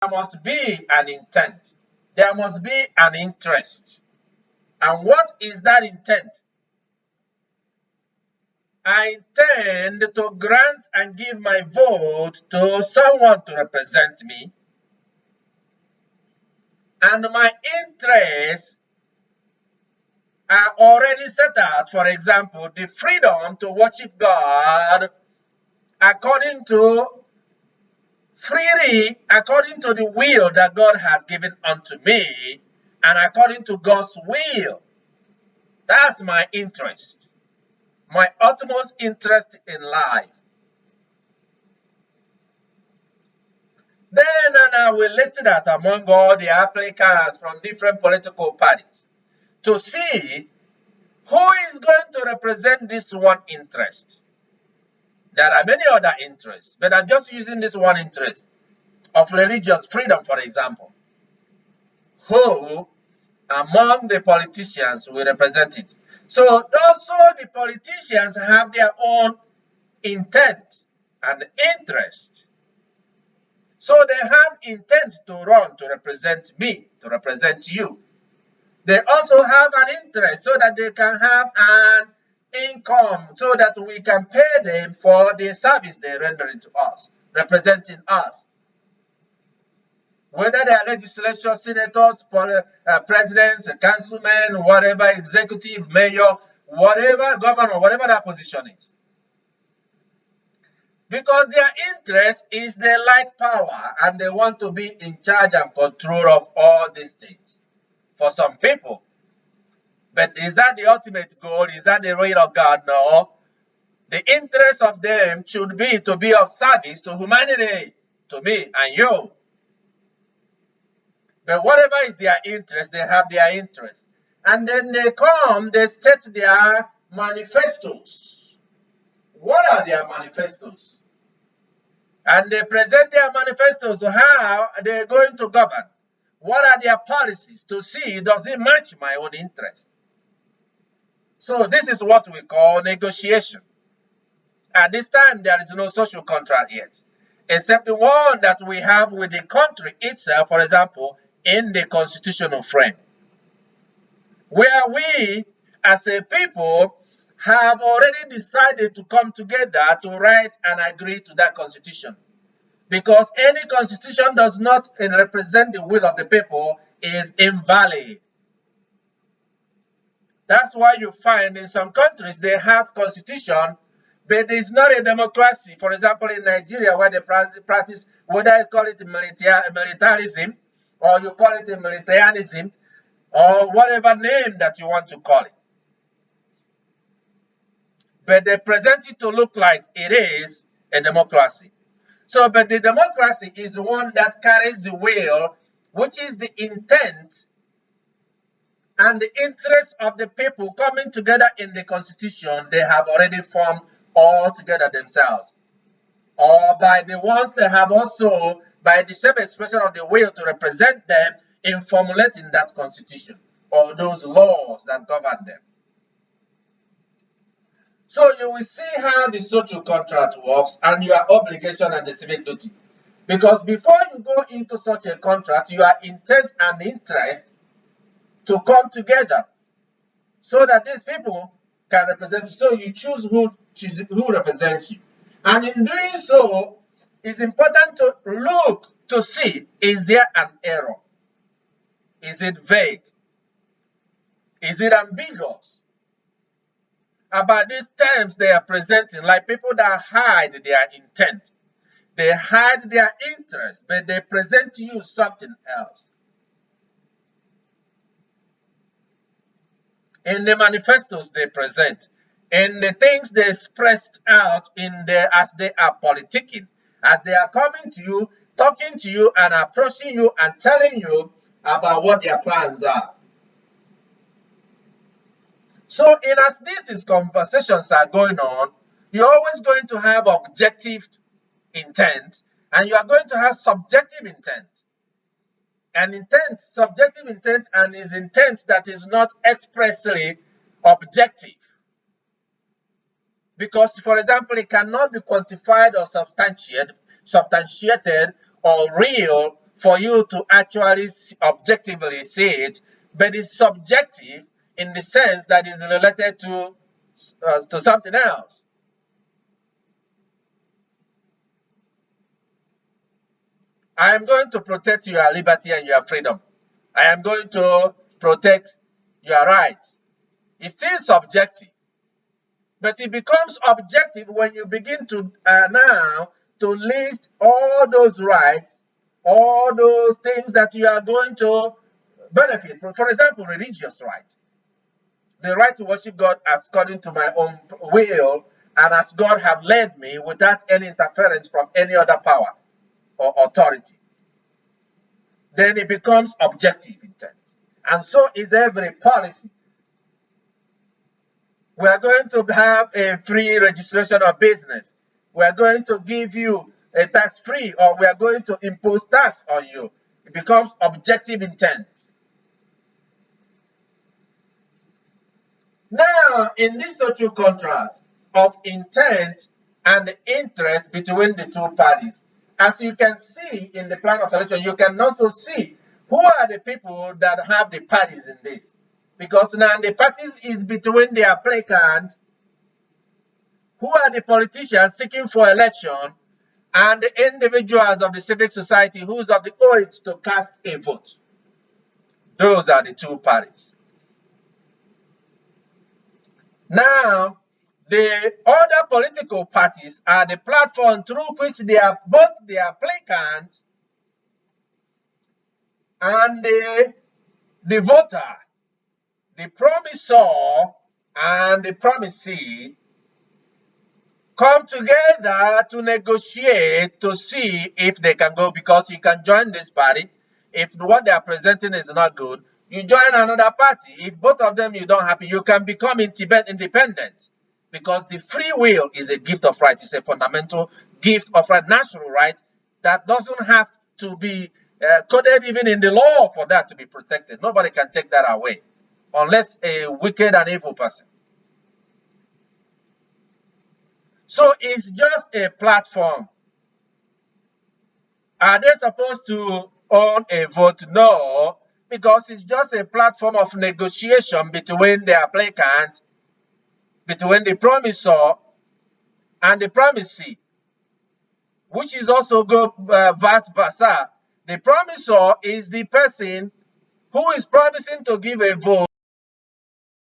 there must be an intent. There must be an interest. And what is that intent? I intend to grant and give my vote to someone to represent me. And my interests are already set out. For example, the freedom to worship God according to freely, according to the will that God has given unto me, and according to God's will. That's my interest, my utmost interest in life. Then I will list that among all the applicants from different political parties to see who is going to represent this one interest. There are many other interests, but I'm just using this one interest of religious freedom, for example. Who among the politicians will represent it? So also the politicians have their own intent and interest. So they have intent to run to represent me, to represent you. They also have an interest so that they can have an income so that we can pay them for the service they render to us, representing us. Whether they are legislators, senators, presidents, councilmen, whatever, executive, mayor, whatever, governor, whatever that position is. Because their interest is they like power and they want to be in charge and control of all these things for some people. But is that the ultimate goal? Is that the will of God? No. The interest of them should be to be of service to humanity, to me and you. But whatever is their interest, they have their interest. And then they come, they state their manifestos. What are their manifestos? And they present their manifestos, how they're going to govern. What are their policies to see, does it match my own interest? So this is what we call negotiation. At this time, there is no social contract yet, except the one that we have with the country itself, for example, in the constitutional frame, where we as a people have already decided to come together to write and agree to that constitution. Because any constitution does not represent the will of the people is invalid. That's why you find in some countries they have constitution, but it's not a democracy. For example, in Nigeria, where they practice, whether you call it militarism, or you call it a militarianism, or whatever name that you want to call it. But they present it to look like it is a democracy. So, but the democracy is the one that carries the will, which is the intent and the interest of the people coming together in the constitution they have already formed all together themselves. Or by the ones they have also, by the same expression of the will to represent them in formulating that constitution or those laws that govern them. So you will see how the social contract works and your obligation and the civic duty. Because before you go into such a contract, your intent and interest to come together so that these people can represent you. So you choose who represents you. And in doing so, it's important to look to see, is there an error? Is it vague? Is it ambiguous? About these terms they are presenting, like people that hide their intent. They hide their interest, but they present to you something else. In the manifestos they present, in the things they expressed out as they are politicking, as they are coming to you, talking to you and approaching you and telling you about what their plans are. So in as these conversations are going on, you're always going to have objective intent and you are going to have subjective intent. An intent, subjective intent, and is intent that is not expressly objective. Because, for example, it cannot be quantified or substantiated or real for you to actually objectively see it, but it's subjective in the sense that is related to something else. I am going to protect your liberty and your freedom. I am going to protect your rights. It's still subjective, but it becomes objective when you begin to now to list all those rights, all those things that you are going to benefit. For example, religious right. The right to worship God according to my own will and as God have led me without any interference from any other power or authority. Then it becomes objective intent. And so is every policy. We are going to have a free registration of business. We are going to give you a tax-free, or we are going to impose tax on you. It becomes objective intent. Now, in this social contract of intent and interest between the two parties, as you can see in the plan of election, you can also see who are the people that have the parties in this. Because now the parties is between the applicant, who are the politicians seeking for election, and the individuals of the civic society who's of the oath to cast a vote. Those are the two parties. Now, the other political parties are the platform through which they are both the applicant and the voter, the promisor and the promisee, come together to negotiate to see if they can go, because you can join this party. If what they are presenting is not good, you join another party. If both of them you don't happy, you can become independent, because the free will is a gift of right. It's a fundamental gift of right, natural right, that doesn't have to be coded even in the law for that to be protected. Nobody can take that away unless a wicked and evil person. So it's just a platform. Are they supposed to own a vote? No, because it's just a platform of negotiation between the applicant, between the promisor and the promisee, which is also go vice versa. The promisor is the person who is promising to give a vote